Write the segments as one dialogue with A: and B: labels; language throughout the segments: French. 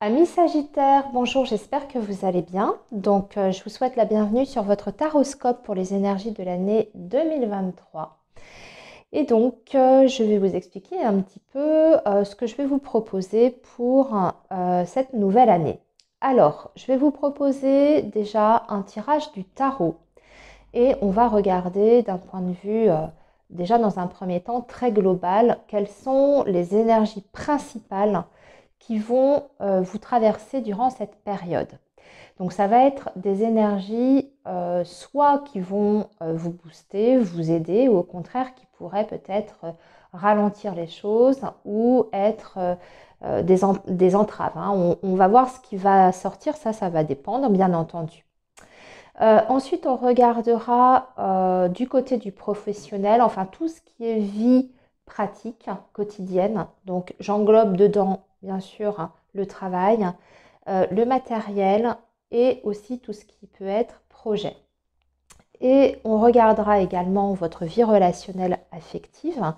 A: Amis Sagittaires, bonjour, j'espère que vous allez bien. Je vous souhaite la bienvenue sur votre taroscope pour les énergies de l'année 2023. Je vais vous expliquer un petit peu ce que je vais vous proposer pour cette nouvelle année. Alors, je vais vous proposer déjà un tirage du tarot et on va regarder d'un point de vue, déjà dans un premier temps très global, quelles sont les énergies principales qui vont vous traverser durant cette période. Donc ça va être des énergies soit qui vont vous booster, vous aider, ou au contraire qui pourraient peut-être ralentir les choses ou être des entraves. On va voir ce qui va sortir, ça va dépendre bien entendu. Ensuite, on regardera du côté du professionnel, enfin tout ce qui est vie pratique, quotidienne. Donc j'englobe dedans, bien sûr, le travail, le matériel et aussi tout ce qui peut être projet. Et on regardera également votre vie relationnelle affective.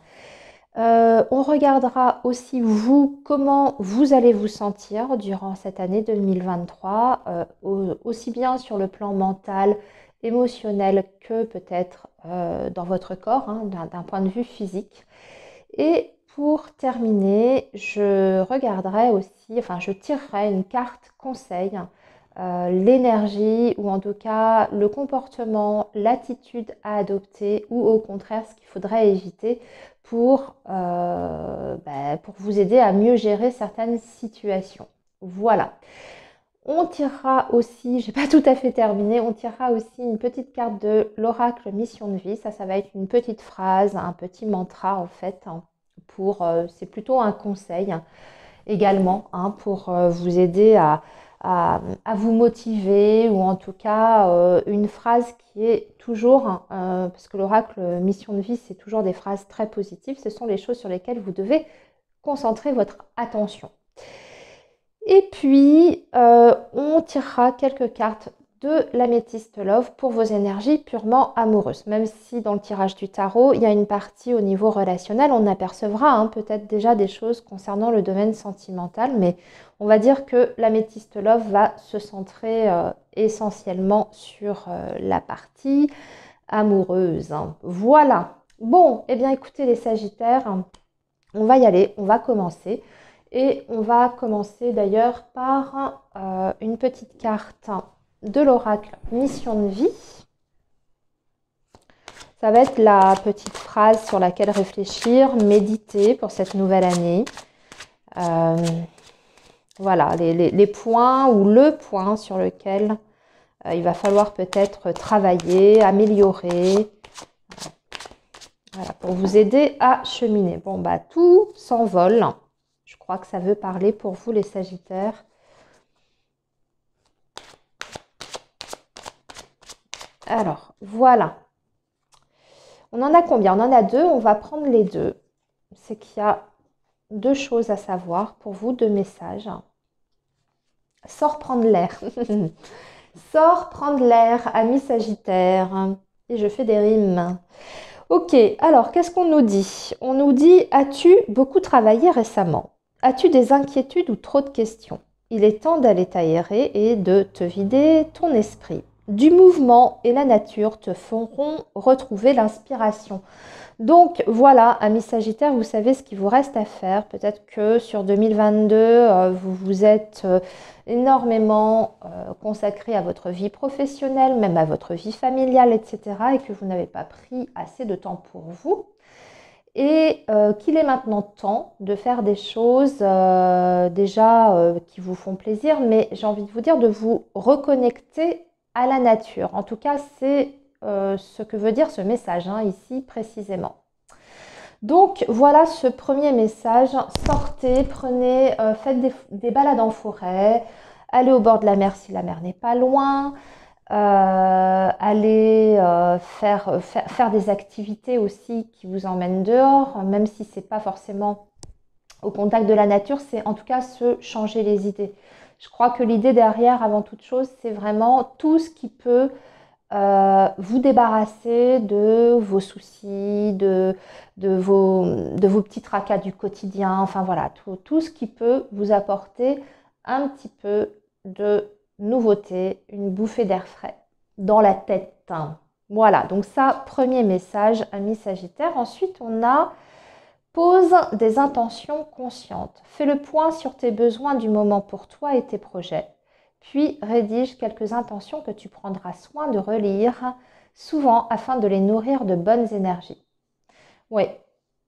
A: On regardera aussi vous, comment vous allez vous sentir durant cette année 2023, aussi bien sur le plan mental, émotionnel que peut-être dans votre corps, d'un point de vue physique. Et pour terminer, je regarderai aussi, enfin je tirerai une carte conseil, l'énergie ou en tout cas le comportement, l'attitude à adopter ou au contraire ce qu'il faudrait éviter pour vous aider à mieux gérer certaines situations. Voilà. On tirera aussi, j'ai pas tout à fait terminé, on tirera aussi une petite carte de l'oracle mission de vie. Ça va être une petite phrase, un petit mantra en fait, c'est plutôt un conseil également pour vous aider à vous motiver ou en tout cas une phrase qui est toujours, parce que l'oracle mission de vie c'est toujours des phrases très positives, ce sont les choses sur lesquelles vous devez concentrer votre attention. Et puis on tirera quelques cartes de l'améthyste love pour vos énergies purement amoureuses. Même si dans le tirage du tarot, il y a une partie au niveau relationnel, on apercevra peut-être déjà des choses concernant le domaine sentimental, mais on va dire que l'améthyste love va se centrer essentiellement sur la partie amoureuse. Voilà. Bon, eh bien écoutez les Sagittaires, on va y aller, on va commencer. Et on va commencer d'ailleurs par une petite carte de l'oracle mission de vie. Ça va être la petite phrase sur laquelle réfléchir, méditer pour cette nouvelle année. Voilà, les points ou le point sur lequel il va falloir peut-être travailler, améliorer. Voilà, pour vous aider à cheminer. Bon, tout s'envole. Je crois que ça veut parler pour vous les Sagittaires. Alors, voilà. On en a combien? On en a deux, on va prendre les deux. C'est qu'il y a deux choses à savoir pour vous, deux messages. Sors prendre l'air. Sors prendre l'air, ami Sagittaire. Et je fais des rimes. Ok, alors qu'est-ce qu'on nous dit? On nous dit, as-tu beaucoup travaillé récemment? As-tu des inquiétudes ou trop de questions? Il est temps d'aller t'aérer et de te vider ton esprit. Du mouvement et la nature te feront retrouver l'inspiration. Donc voilà, amis Sagittaires, vous savez ce qu'il vous reste à faire. Peut-être que sur 2022, vous vous êtes énormément consacré à votre vie professionnelle, même à votre vie familiale, etc. et que vous n'avez pas pris assez de temps pour vous. Et qu'il est maintenant temps de faire des choses qui vous font plaisir, mais j'ai envie de vous dire de vous reconnecter à la nature. En tout cas, c'est ce que veut dire ce message ici précisément. Donc voilà ce premier message. Sortez, prenez, faites des balades en forêt, allez au bord de la mer si la mer n'est pas loin. Allez faire des activités aussi qui vous emmènent dehors, même si c'est pas forcément au contact de la nature, c'est en tout cas se changer les idées. Je crois que l'idée derrière, avant toute chose, c'est vraiment tout ce qui peut vous débarrasser de vos soucis, de vos petits tracas du quotidien, enfin voilà, tout ce qui peut vous apporter un petit peu de nouveauté, une bouffée d'air frais dans la tête. Voilà, donc ça, premier message, ami Sagittaire. Ensuite, on a pose des intentions conscientes. Fais le point sur tes besoins du moment pour toi et tes projets. Puis rédige quelques intentions que tu prendras soin de relire, souvent afin de les nourrir de bonnes énergies. Oui,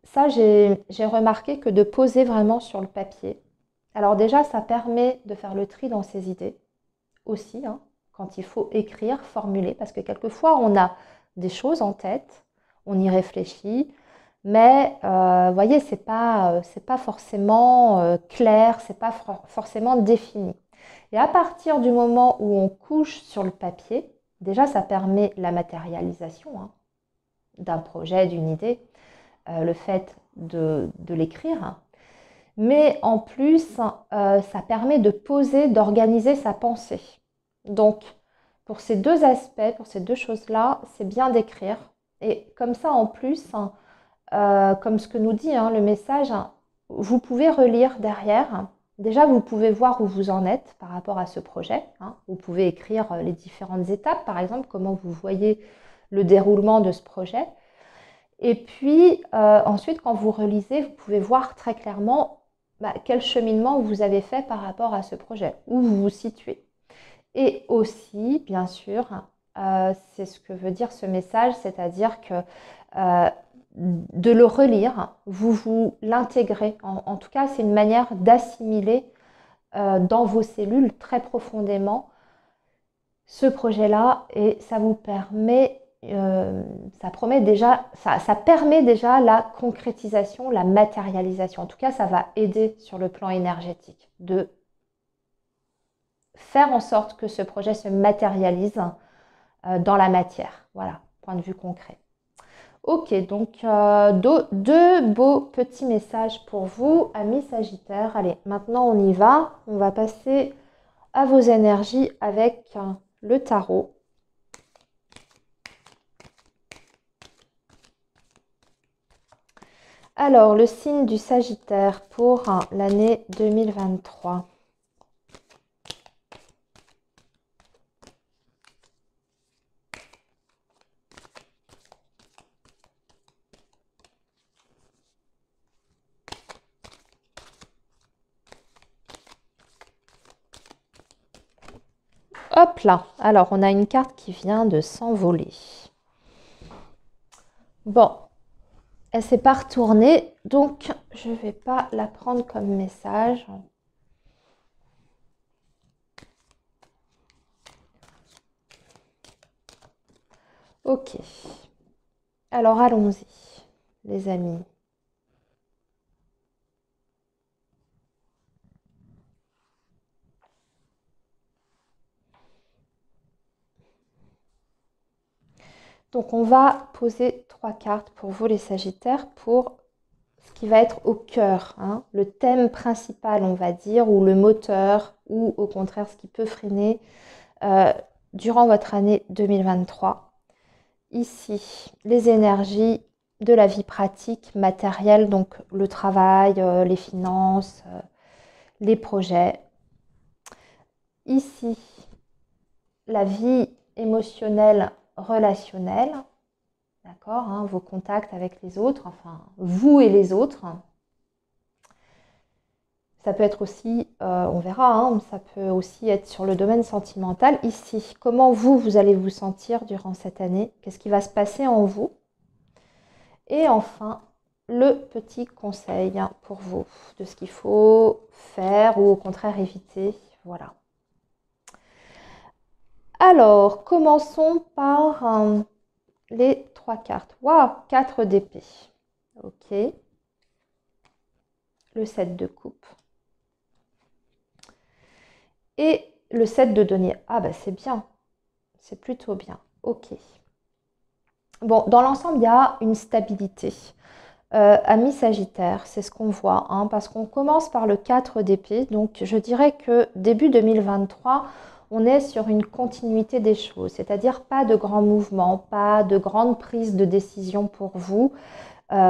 A: ça j'ai remarqué que de poser vraiment sur le papier. Alors déjà, ça permet de faire le tri dans ses idées aussi, hein, quand il faut écrire, formuler, parce que quelquefois on a des choses en tête, on y réfléchit, mais vous voyez, c'est pas forcément clair, c'est pas forcément défini. Et à partir du moment où on couche sur le papier, déjà ça permet la matérialisation, hein, d'un projet, d'une idée, le fait de l'écrire, hein. Mais en plus, ça permet de poser, d'organiser sa pensée. Donc, pour ces deux aspects, pour ces deux choses-là, c'est bien d'écrire. Et comme ça, en plus, comme ce que nous dit, hein, le message, hein, vous pouvez relire derrière. Déjà, vous pouvez voir où vous en êtes par rapport à ce projet, hein. Vous pouvez écrire les différentes étapes, par exemple, comment vous voyez le déroulement de ce projet. Et puis, ensuite, quand vous relisez, vous pouvez voir très clairement quel cheminement vous avez fait par rapport à ce projet, où vous vous situez. Et aussi, bien sûr, c'est ce que veut dire ce message, c'est-à-dire que de le relire, vous l'intégrez. En tout cas, c'est une manière d'assimiler dans vos cellules très profondément ce projet-là, et ça vous permet, ça permet déjà la concrétisation, la matérialisation. En tout cas, ça va aider sur le plan énergétique de faire en sorte que ce projet se matérialise dans la matière. Voilà, point de vue concret. Ok, donc deux beaux petits messages pour vous, amis Sagittaires. Allez, maintenant on y va. On va passer à vos énergies avec le tarot. Alors, le signe du Sagittaire pour l'année 2023. Hop là, alors on a une carte qui vient de s'envoler. Bon, elle s'est pas retournée, donc je ne vais pas la prendre comme message. Ok, alors allons-y, les amis. Donc on va poser 3 cartes pour vous les Sagittaires pour ce qui va être au cœur, hein, le thème principal on va dire, ou le moteur, ou au contraire ce qui peut freiner durant votre année 2023. Ici, les énergies de la vie pratique, matérielle, donc le travail, les finances, les projets. Ici, la vie émotionnelle, relationnelle, d'accord, hein, vos contacts avec les autres, enfin vous et les autres. Ça peut être aussi, on verra, hein, ça peut aussi être sur le domaine sentimental. Ici, comment vous allez vous sentir durant cette année? Qu'est-ce qui va se passer en vous? Et enfin, le petit conseil pour vous de ce qu'il faut faire ou au contraire éviter. Voilà. Alors, commençons par les 3 cartes. Waouh, 4 d'épée. Ok. Le 7 de coupe. Et le 7 de denier. Ah bah c'est bien. C'est plutôt bien. Ok. Bon, dans l'ensemble, il y a une stabilité. Amis Sagittaire, c'est ce qu'on voit, hein, parce qu'on commence par le 4 d'épée. Donc, je dirais que début 2023, on est sur une continuité des choses, c'est-à-dire pas de grands mouvements, pas de grandes prises de décision pour vous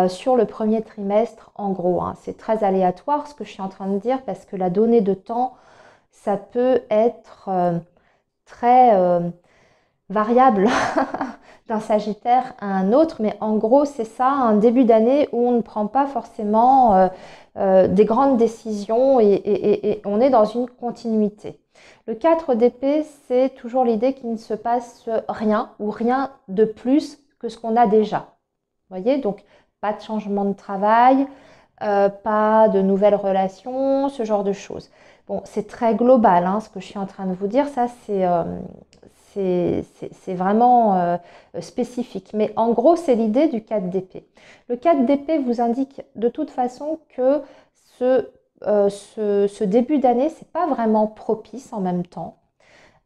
A: sur le premier trimestre, en gros, hein. C'est très aléatoire ce que je suis en train de dire, parce que la donnée de temps ça peut être très variable d'un Sagittaire à un autre, mais en gros, c'est ça, un début d'année où on ne prend pas forcément des grandes décisions et on est dans une continuité. Le 4 d'épée, c'est toujours l'idée qu'il ne se passe rien ou rien de plus que ce qu'on a déjà. Vous voyez, donc pas de changement de travail, pas de nouvelles relations, ce genre de choses. Bon, c'est très global, hein, ce que je suis en train de vous dire, ça c'est vraiment spécifique. Mais en gros, c'est l'idée du 4 d'épée. Le 4 d'épée vous indique de toute façon que ce début d'année, c'est pas vraiment propice en même temps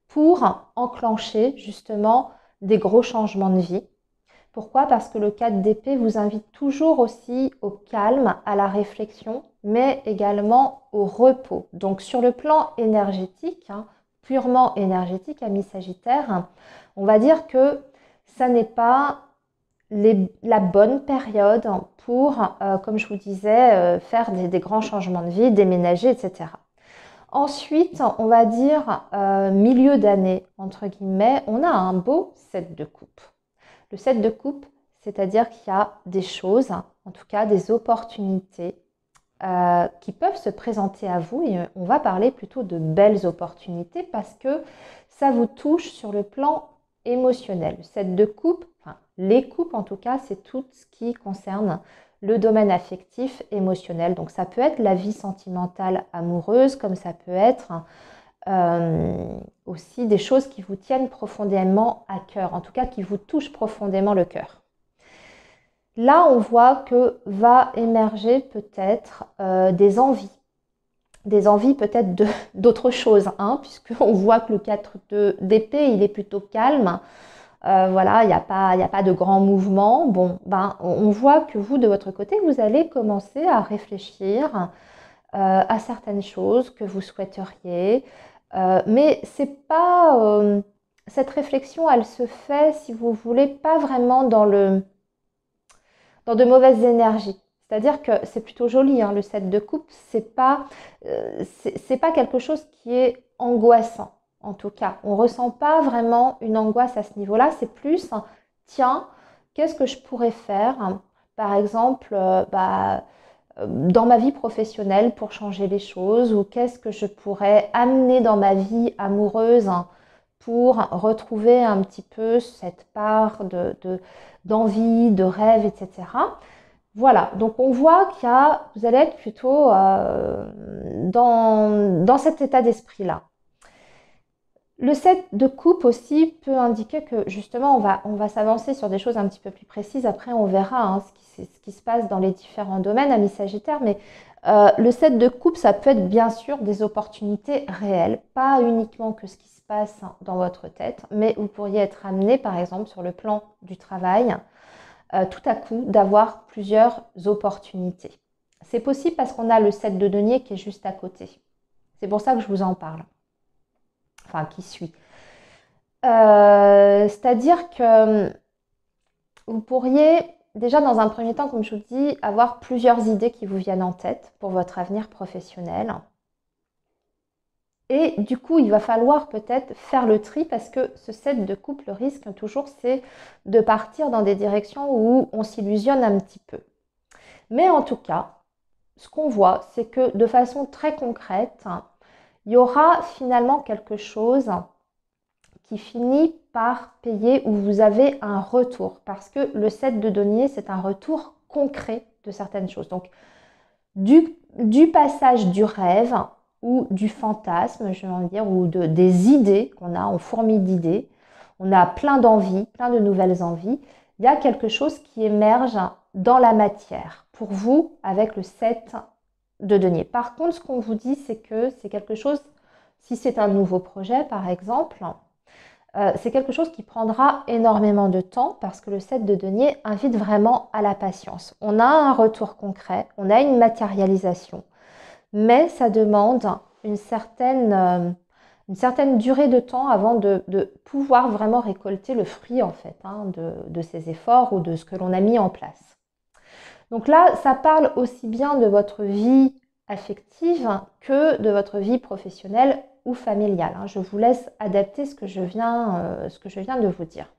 A: pour enclencher justement des gros changements de vie. Pourquoi? Parce que le 4 d'épée vous invite toujours aussi au calme, à la réflexion, mais également au repos. Donc sur le plan énergétique, hein, purement énergétique, ami Sagittaire, on va dire que ça n'est pas la bonne période pour, comme je vous disais, faire des grands changements de vie, déménager, etc. Ensuite, on va dire milieu d'année, entre guillemets, on a un beau 7 de coupe. Le 7 de coupe, c'est-à-dire qu'il y a des choses, en tout cas des opportunités qui peuvent se présenter à vous et on va parler plutôt de belles opportunités parce que ça vous touche sur le plan émotionnel. Le 7 de coupe, enfin les coupes en tout cas, c'est tout ce qui concerne le domaine affectif, émotionnel. Donc ça peut être la vie sentimentale amoureuse, comme ça peut être aussi des choses qui vous tiennent profondément à cœur, en tout cas qui vous touchent profondément le cœur. Là, on voit que va émerger peut-être des envies peut-être d'autres choses, hein, puisqu'on voit que le 4 d'épée, il est plutôt calme. Voilà, il n'y a pas de grands mouvements. Bon, ben, on voit que vous, de votre côté, vous allez commencer à réfléchir à certaines choses que vous souhaiteriez. Mais c'est pas cette réflexion, elle se fait, si vous voulez, pas vraiment dans de mauvaises énergies. C'est-à-dire que c'est plutôt joli, hein, le 7 de coupe, c'est pas quelque chose qui est angoissant, en tout cas. On ne ressent pas vraiment une angoisse à ce niveau-là, c'est plus, tiens, qu'est-ce que je pourrais faire, par exemple, dans ma vie professionnelle pour changer les choses, ou qu'est-ce que je pourrais amener dans ma vie amoureuse pour retrouver un petit peu cette part d'envie, de rêve, etc. Voilà, donc on voit vous allez être plutôt dans cet état d'esprit-là. Le 7 de coupe aussi peut indiquer que justement on va s'avancer sur des choses un petit peu plus précises. Après on verra hein, ce qui se passe dans les différents domaines, amis Sagittaire, mais le 7 de coupe ça peut être bien sûr des opportunités réelles, pas uniquement que ce qui se passe dans votre tête, mais vous pourriez être amené par exemple sur le plan du travail, tout à coup d'avoir plusieurs opportunités. C'est possible parce qu'on a le 7 de denier qui est juste à côté. C'est pour ça que je vous en parle. Enfin, qui suit. C'est-à-dire que vous pourriez, déjà dans un premier temps, comme je vous dis, avoir plusieurs idées qui vous viennent en tête pour votre avenir professionnel. Et du coup, il va falloir peut-être faire le tri parce que ce 7 de coupe, le risque toujours, c'est de partir dans des directions où on s'illusionne un petit peu. Mais en tout cas, ce qu'on voit, c'est que de façon très concrète, il y aura finalement quelque chose qui finit par payer où vous avez un retour. Parce que le 7 de denier, c'est un retour concret de certaines choses. Donc, du passage du rêve ou du fantasme, je vais en dire, ou des idées qu'on a, on fourmille d'idées, on a plein d'envies, plein de nouvelles envies, il y a quelque chose qui émerge dans la matière. Pour vous, avec le 7 de denier. Par contre, ce qu'on vous dit, c'est que c'est quelque chose, si c'est un nouveau projet par exemple, c'est quelque chose qui prendra énormément de temps parce que le 7 de denier invite vraiment à la patience. On a un retour concret, on a une matérialisation, mais ça demande une certaine durée de temps avant de pouvoir vraiment récolter le fruit en fait hein, de ces efforts ou de ce que l'on a mis en place. Donc là, ça parle aussi bien de votre vie affective que de votre vie professionnelle ou familial, hein. Je vous laisse adapter ce que je viens de vous dire.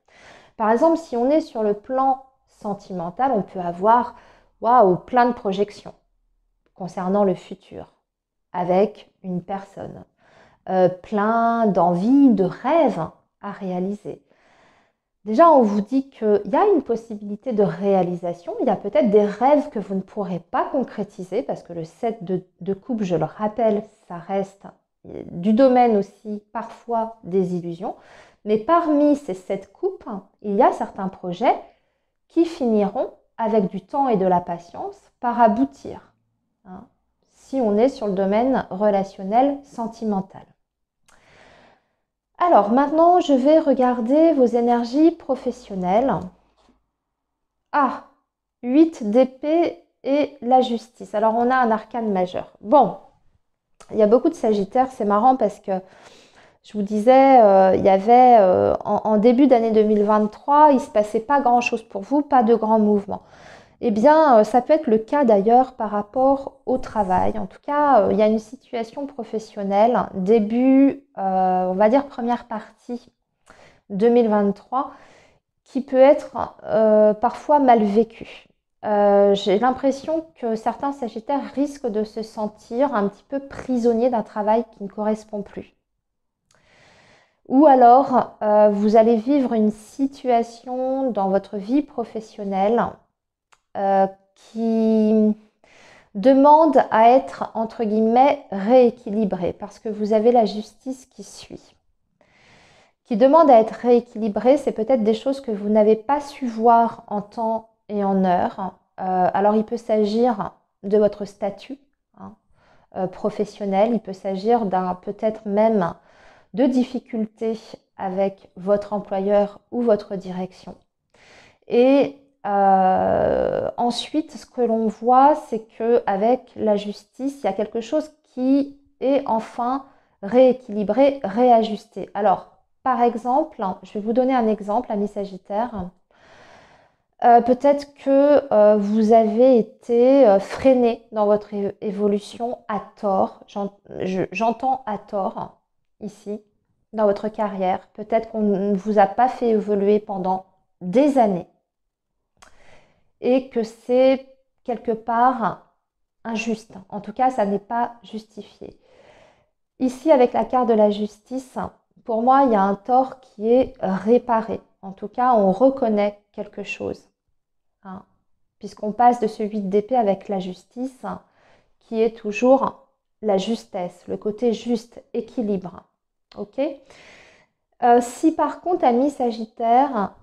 A: Par exemple, si on est sur le plan sentimental, on peut avoir waouh, plein de projections concernant le futur avec une personne, plein d'envies, de rêves à réaliser. Déjà, on vous dit qu'il y a une possibilité de réalisation. Il y a peut-être des rêves que vous ne pourrez pas concrétiser parce que le 7 de coupe, je le rappelle, ça reste du domaine aussi parfois des illusions. Mais parmi ces 7 coupes, il y a certains projets qui finiront avec du temps et de la patience par aboutir, hein, si on est sur le domaine relationnel sentimental. Alors maintenant, je vais regarder vos énergies professionnelles. Ah, 8 d'épée et la justice. Alors on a un arcane majeur. Bon, il y a beaucoup de Sagittaires, c'est marrant parce que je vous disais, il y avait en début d'année 2023, il ne se passait pas grand-chose pour vous, pas de grands mouvements. Eh bien, ça peut être le cas d'ailleurs par rapport au travail. En tout cas, il y a une situation professionnelle, début, on va dire première partie 2023, qui peut être parfois mal vécue. J'ai l'impression que certains Sagittaires risquent de se sentir un petit peu prisonniers d'un travail qui ne correspond plus. Ou alors, vous allez vivre une situation dans votre vie professionnelle qui demande à être, entre guillemets, rééquilibré parce que vous avez la justice qui suit. Qui demande à être rééquilibré, c'est peut-être des choses que vous n'avez pas su voir en temps et en heure. Alors, il peut s'agir de votre statut professionnel, il peut s'agir d'un peut-être même de difficultés avec votre employeur ou votre direction. Et ensuite, ce que l'on voit, c'est qu'avec la justice, il y a quelque chose qui est enfin rééquilibré, réajusté. Alors, par exemple, je vais vous donner un exemple, ami Sagittaire. Peut-être que vous avez été freiné dans votre évolution à tort. J'entends à tort ici, dans votre carrière. Peut-être qu'on ne vous a pas fait évoluer pendant des années et que c'est quelque part injuste. En tout cas, ça n'est pas justifié. Ici, avec la carte de la justice, pour moi, il y a un tort qui est réparé. En tout cas, on reconnaît quelque chose. Hein, puisqu'on passe de ce 8 d'épée avec la justice, qui est toujours la justesse, le côté juste, équilibre. Ok ? Si par contre, amis Sagittaire,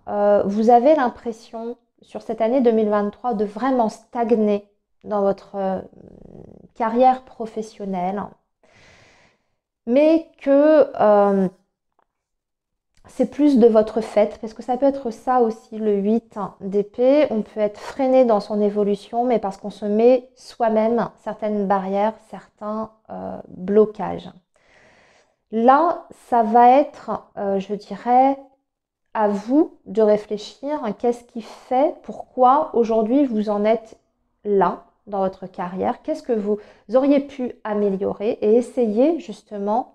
A: vous avez l'impression sur cette année 2023 de vraiment stagner dans votre carrière professionnelle, mais que c'est plus de votre fait, parce que ça peut être ça aussi, le 8 d'épée. On peut être freiné dans son évolution, mais parce qu'on se met soi-même certaines barrières, certains blocages. Là, ça va être, je dirais, à vous de réfléchir. Qu'est-ce qui fait, pourquoi aujourd'hui vous en êtes là dans votre carrière? Qu'est-ce que vous auriez pu améliorer et essayer justement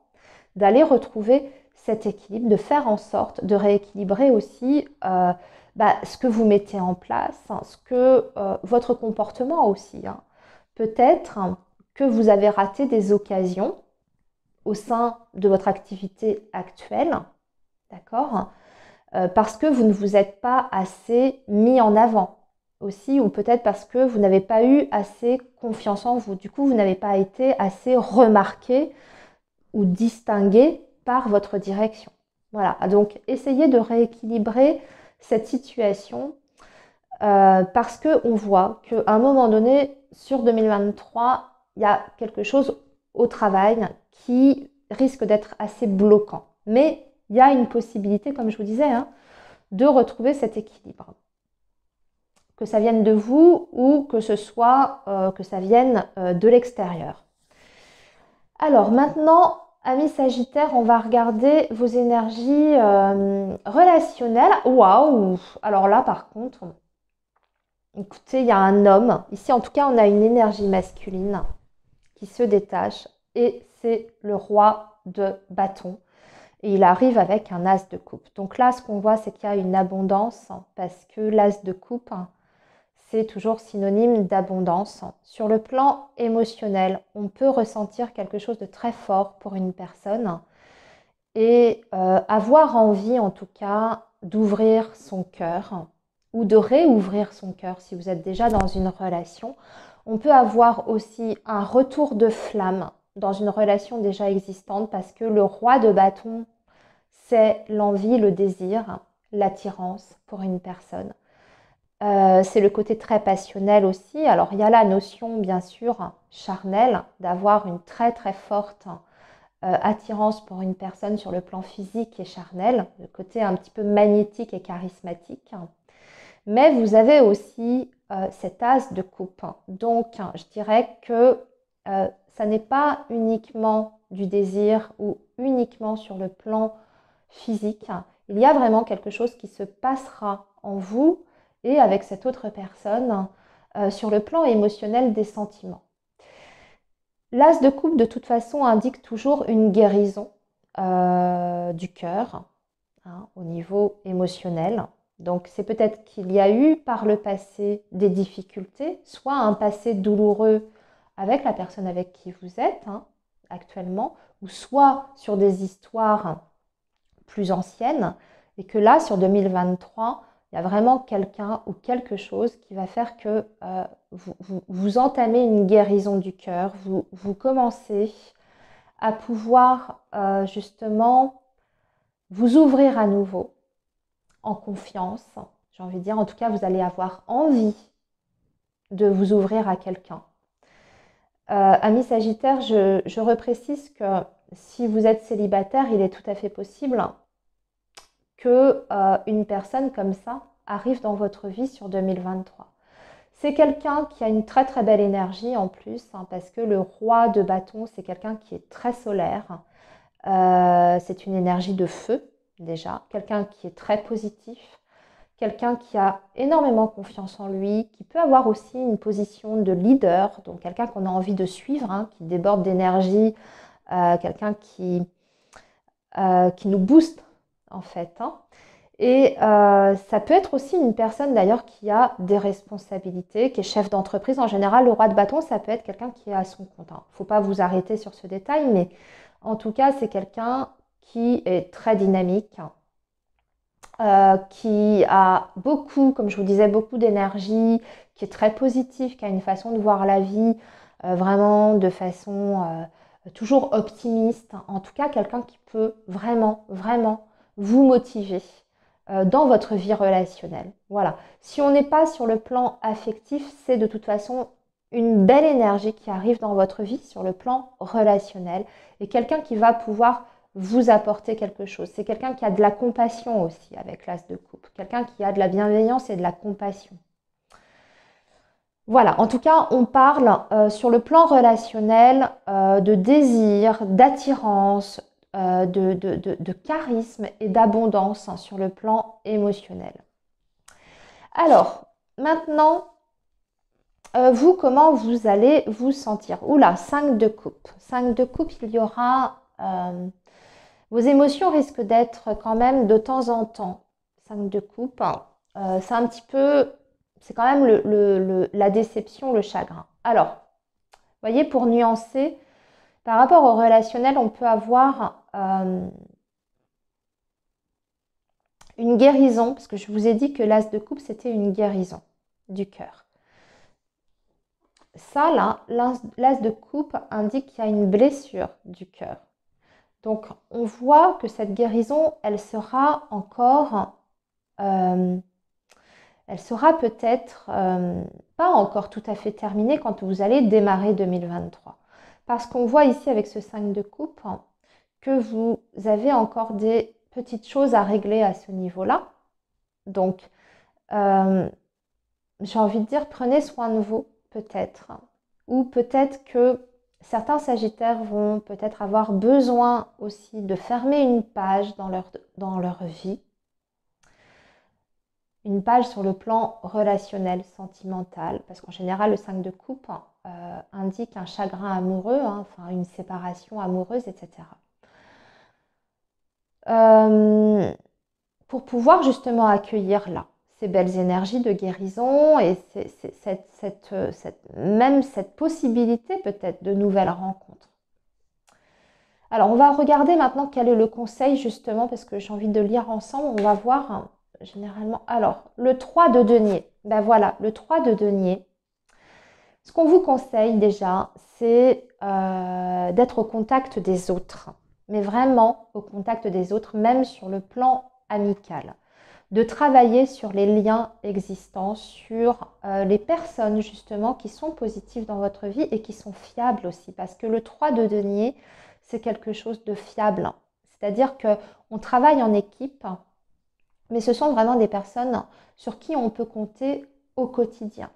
A: d'aller retrouver cet équilibre, de faire en sorte de rééquilibrer aussi ce que vous mettez en place, ce que votre comportement aussi. Hein. Peut-être que vous avez raté des occasions au sein de votre activité actuelle, d'accord, parce que vous ne vous êtes pas assez mis en avant aussi, ou peut-être parce que vous n'avez pas eu assez confiance en vous. Du coup, vous n'avez pas été assez remarqué ou distingué par votre direction. Voilà, donc essayez de rééquilibrer cette situation parce qu'on voit qu'à un moment donné, sur 2023, il y a quelque chose au travail qui risque d'être assez bloquant. Mais il y a une possibilité, comme je vous disais, hein, de retrouver cet équilibre. Que ça vienne de vous ou que ce soit que ça vienne de l'extérieur. Alors maintenant, amis Sagittaire, on va regarder vos énergies relationnelles. Waouh! Alors là, par contre, écoutez, il y a un homme. Ici, en tout cas, on a une énergie masculine qui se détache et c'est le roi de bâton. Et il arrive avec un as de coupe. Donc là, ce qu'on voit, c'est qu'il y a une abondance parce que l'as de coupe, c'est toujours synonyme d'abondance. Sur le plan émotionnel, on peut ressentir quelque chose de très fort pour une personne et avoir envie, en tout cas, d'ouvrir son cœur ou de réouvrir son cœur si vous êtes déjà dans une relation. On peut avoir aussi un retour de flamme dans une relation déjà existante parce que le roi de bâton, c'est l'envie, le désir, l'attirance pour une personne. C'est le côté très passionnel aussi. Alors, il y a la notion, bien sûr, charnelle, d'avoir une très très forte attirance pour une personne sur le plan physique et charnel, le côté un petit peu magnétique et charismatique. Mais vous avez aussi cet as de coupe. Donc, je dirais que ça n'est pas uniquement du désir ou uniquement sur le plan physique. Il y a vraiment quelque chose qui se passera en vous et avec cette autre personne sur le plan émotionnel des sentiments. L'as de coupe, de toute façon, indique toujours une guérison du cœur au niveau émotionnel. Donc, c'est peut-être qu'il y a eu par le passé des difficultés, soit un passé douloureux avec la personne avec qui vous êtes actuellement, ou soit sur des histoires plus anciennes, et que là, sur 2023, il y a vraiment quelqu'un ou quelque chose qui va faire que vous entamez une guérison du cœur, vous commencez à pouvoir justement vous ouvrir à nouveau en confiance, j'ai envie de dire. En tout cas, vous allez avoir envie de vous ouvrir à quelqu'un. Amis Sagittaire, je reprécise que si vous êtes célibataire, il est tout à fait possible que une personne comme ça arrive dans votre vie sur 2023. C'est quelqu'un qui a une très très belle énergie en plus, parce que le roi de bâton, c'est quelqu'un qui est très solaire. C'est une énergie de feu déjà, quelqu'un qui est très positif, quelqu'un qui a énormément confiance en lui, qui peut avoir aussi une position de leader, donc quelqu'un qu'on a envie de suivre, qui déborde d'énergie, quelqu'un qui nous booste en fait. Et ça peut être aussi une personne d'ailleurs qui a des responsabilités, qui est chef d'entreprise. En général, le roi de bâton, ça peut être quelqu'un qui est à son compte. Il ne faut pas vous arrêter sur ce détail, mais en tout cas, c'est quelqu'un qui est très dynamique, qui a beaucoup, comme je vous disais, beaucoup d'énergie, qui est très positif, qui a une façon de voir la vie vraiment de façon toujours optimiste. En tout cas, quelqu'un qui peut vraiment, vraiment vous motiver dans votre vie relationnelle. Voilà. Si on n'est pas sur le plan affectif, c'est de toute façon une belle énergie qui arrive dans votre vie sur le plan relationnel et quelqu'un qui va pouvoir vous apporter quelque chose. C'est quelqu'un qui a de la compassion aussi avec l'as de coupe, quelqu'un qui a de la bienveillance et de la compassion. Voilà, en tout cas, on parle sur le plan relationnel de désir, d'attirance, de charisme et d'abondance sur le plan émotionnel. Alors, maintenant, vous, comment vous allez vous sentir? Oula, 5 de coupe. 5 de coupe, il y aura... vos émotions risquent d'être quand même de temps en temps. 5 de coupe, c'est un petit peu... C'est quand même la déception, le chagrin. Alors, vous voyez, pour nuancer, par rapport au relationnel, on peut avoir une guérison, parce que je vous ai dit que l'as de coupe, c'était une guérison du cœur. Ça, là, l'as de coupe indique qu'il y a une blessure du cœur. Donc, on voit que cette guérison, elle sera encore... elle sera peut-être pas encore tout à fait terminée quand vous allez démarrer 2023. Parce qu'on voit ici avec ce 5 de coupe que vous avez encore des petites choses à régler à ce niveau-là. Donc, j'ai envie de dire, prenez soin de vous peut-être. Ou peut-être que certains Sagittaires vont peut-être avoir besoin aussi de fermer une page dans leur vie. Une page sur le plan relationnel, sentimental, parce qu'en général, le 5 de coupe indique un chagrin amoureux, enfin une séparation amoureuse, etc. pour pouvoir justement accueillir là ces belles énergies de guérison et même cette possibilité peut-être de nouvelles rencontres. Alors, on va regarder maintenant quel est le conseil justement, parce que j'ai envie de lire ensemble. On va voir généralement. Alors, le 3 de denier. Ben voilà, le 3 de denier. Ce qu'on vous conseille déjà, c'est d'être au contact des autres. Mais vraiment au contact des autres, même sur le plan amical. De travailler sur les liens existants, sur les personnes justement qui sont positives dans votre vie et qui sont fiables aussi. Parce que le 3 de denier, c'est quelque chose de fiable. C'est-à-dire qu'on travaille en équipe, mais ce sont vraiment des personnes sur qui on peut compter au quotidien.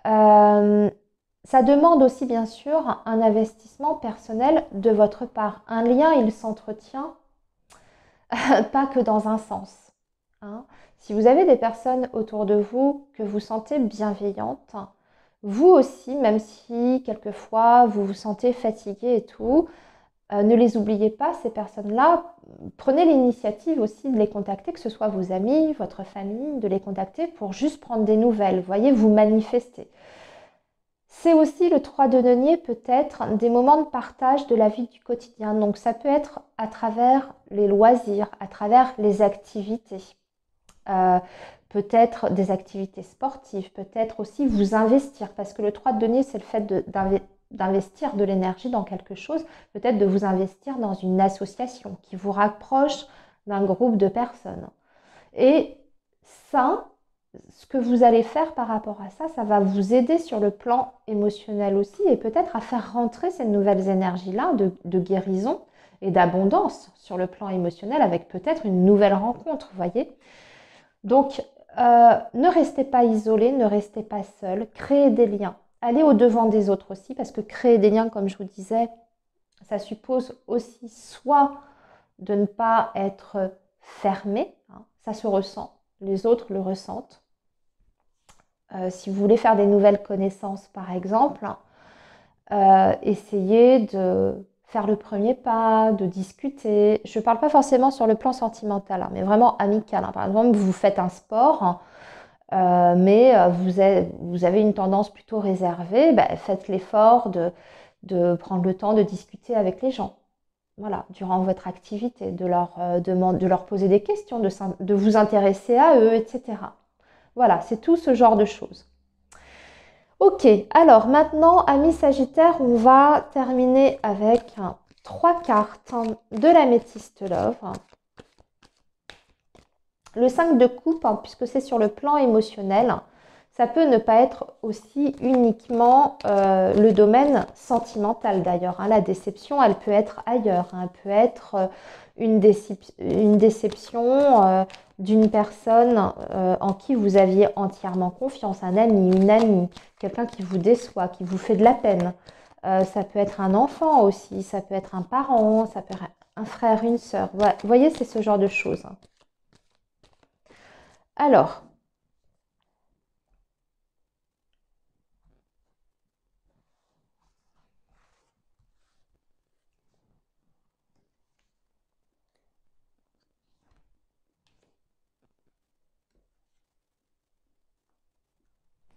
A: Ça demande aussi bien sûr un investissement personnel de votre part. Un lien, il s'entretient pas que dans un sens. Hein. Si vous avez des personnes autour de vous que vous sentez bienveillantes, vous aussi, même si quelquefois vous vous sentez fatigué et tout, ne les oubliez pas, ces personnes-là. Prenez l'initiative aussi de les contacter, que ce soit vos amis, votre famille, de les contacter pour juste prendre des nouvelles. Voyez, vous manifestez. C'est aussi le 3 de denier, peut-être des moments de partage de la vie du quotidien. Donc ça peut être à travers les loisirs, à travers les activités. Peut-être des activités sportives, peut-être aussi vous investir, parce que le 3 de denier, c'est le fait d'investir de l'énergie dans quelque chose, peut-être de vous investir dans une association qui vous rapproche d'un groupe de personnes. Et ça, ce que vous allez faire par rapport à ça, ça va vous aider sur le plan émotionnel aussi et peut-être à faire rentrer ces nouvelles énergies-là de guérison et d'abondance sur le plan émotionnel avec peut-être une nouvelle rencontre, vous voyez. Donc, ne restez pas isolé, ne restez pas seul, créez des liens. Allez au-devant des autres aussi, parce que créer des liens, comme je vous disais, ça suppose aussi soit de ne pas être fermé, hein, ça se ressent, les autres le ressentent. Si vous voulez faire des nouvelles connaissances, par exemple, essayez de faire le premier pas, de discuter. Je ne parle pas forcément sur le plan sentimental, hein, mais vraiment amical. Hein. Par exemple, vous faites un sport, mais vous avez une tendance plutôt réservée, faites l'effort de prendre le temps de discuter avec les gens. Voilà, durant votre activité, de leur poser des questions, de vous intéresser à eux, etc. Voilà, c'est tout ce genre de choses. Ok, alors maintenant, amis Sagittaire, on va terminer avec 3 cartes de l'améthyste Love. Le 5 de coupe, puisque c'est sur le plan émotionnel, ça peut ne pas être aussi uniquement le domaine sentimental d'ailleurs. Hein. La déception, elle peut être ailleurs. Hein. Elle peut être une déception d'une personne en qui vous aviez entièrement confiance, un ami, une amie, quelqu'un qui vous déçoit, qui vous fait de la peine. Ça peut être un enfant aussi, ça peut être un parent, ça peut être un frère, une sœur. Voilà. Vous voyez, c'est ce genre de choses. Alors,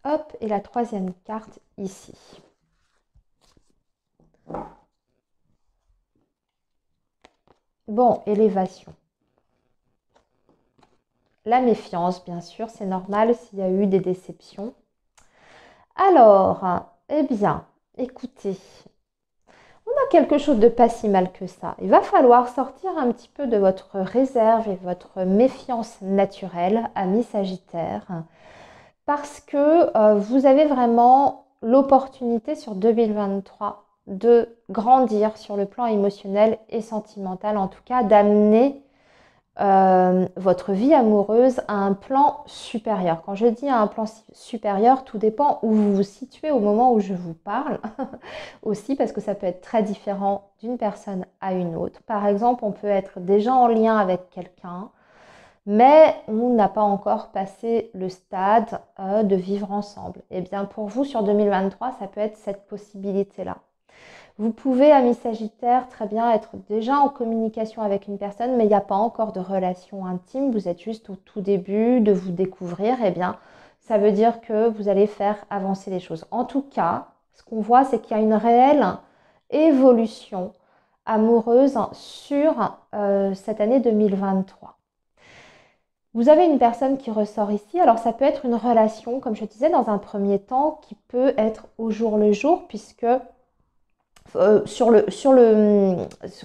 A: hop, et la troisième carte ici. Bon, élévation. La méfiance, bien sûr, c'est normal s'il y a eu des déceptions. Alors, eh bien, écoutez, on a quelque chose de pas si mal que ça. Il va falloir sortir un petit peu de votre réserve et votre méfiance naturelle, amis Sagittaire, parce que vous avez vraiment l'opportunité sur 2023 de grandir sur le plan émotionnel et sentimental, en tout cas d'amener votre vie amoureuse à un plan supérieur. Quand je dis à un plan supérieur, tout dépend où vous vous situez au moment où je vous parle aussi, parce que ça peut être très différent d'une personne à une autre. Par exemple, on peut être déjà en lien avec quelqu'un, mais on n'a pas encore passé le stade de vivre ensemble. Et bien pour vous, sur 2023, ça peut être cette possibilité-là. Vous pouvez, amis Sagittaire, très bien être déjà en communication avec une personne, mais il n'y a pas encore de relation intime. Vous êtes juste au tout début de vous découvrir. Eh bien, ça veut dire que vous allez faire avancer les choses. En tout cas, ce qu'on voit, c'est qu'il y a une réelle évolution amoureuse sur cette année 2023. Vous avez une personne qui ressort ici. Alors, ça peut être une relation, comme je disais, dans un premier temps, qui peut être au jour le jour, puisque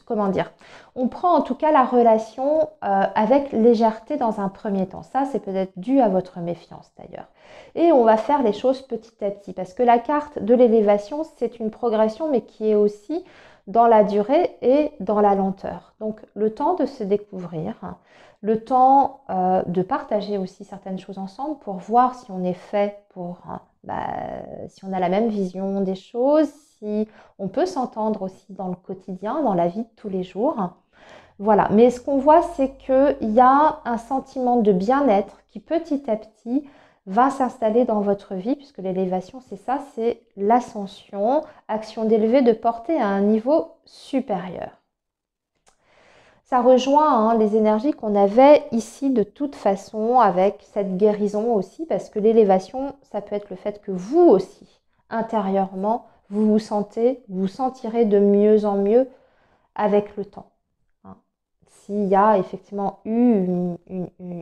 A: comment dire, on prend en tout cas la relation avec légèreté dans un premier temps. Ça, c'est peut-être dû à votre méfiance d'ailleurs. Et on va faire les choses petit à petit parce que la carte de l'élévation, c'est une progression mais qui est aussi dans la durée et dans la lenteur. Donc le temps de se découvrir, le temps de partager aussi certaines choses ensemble pour voir si on est fait pour, si on a la même vision des choses, si on peut s'entendre aussi dans le quotidien, dans la vie de tous les jours. Voilà, mais ce qu'on voit, c'est qu'il y a un sentiment de bien-être qui petit à petit va s'installer dans votre vie, puisque l'élévation, c'est ça, c'est l'ascension, action d'élever, de porter à un niveau supérieur. Ça rejoint les énergies qu'on avait ici de toute façon avec cette guérison aussi, parce que l'élévation, ça peut être le fait que vous aussi, intérieurement, vous vous sentirez de mieux en mieux avec le temps. S'il y a effectivement eu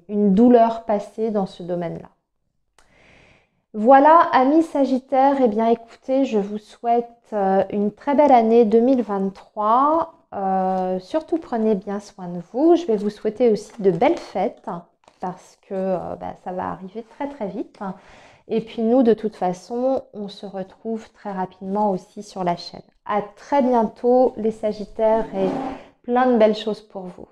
A: une douleur passée dans ce domaine-là. Voilà, amis Sagittaires, eh bien écoutez, je vous souhaite une très belle année 2023. Surtout prenez bien soin de vous. Je vais vous souhaiter aussi de belles fêtes parce que ça va arriver très très vite. Et puis nous, de toute façon, on se retrouve très rapidement aussi sur la chaîne. À très bientôt les Sagittaires et plein de belles choses pour vous.